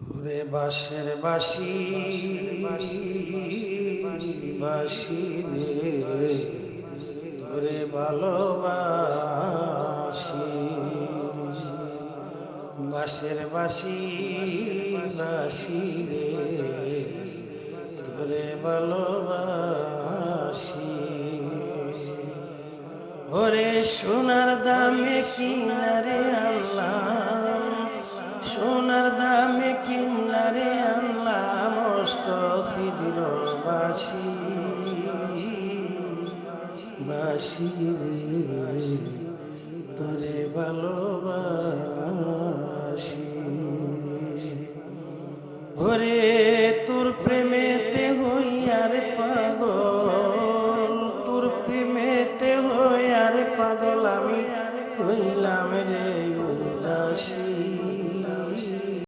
ওরে বাঁশের বাঁশি বাঁশি রে তোরে ভালোবাসি বাঁশের বাঁশি বাঁশি রে তোরে ভালোবাসি ওরে সোনার দামে কিনারে আনলাম সোনার দামে কিনারে আনলাম অষ্ট সিদির বাসি বাসি রে তোরে ভালোবাসি ওরে তোর প্রেমে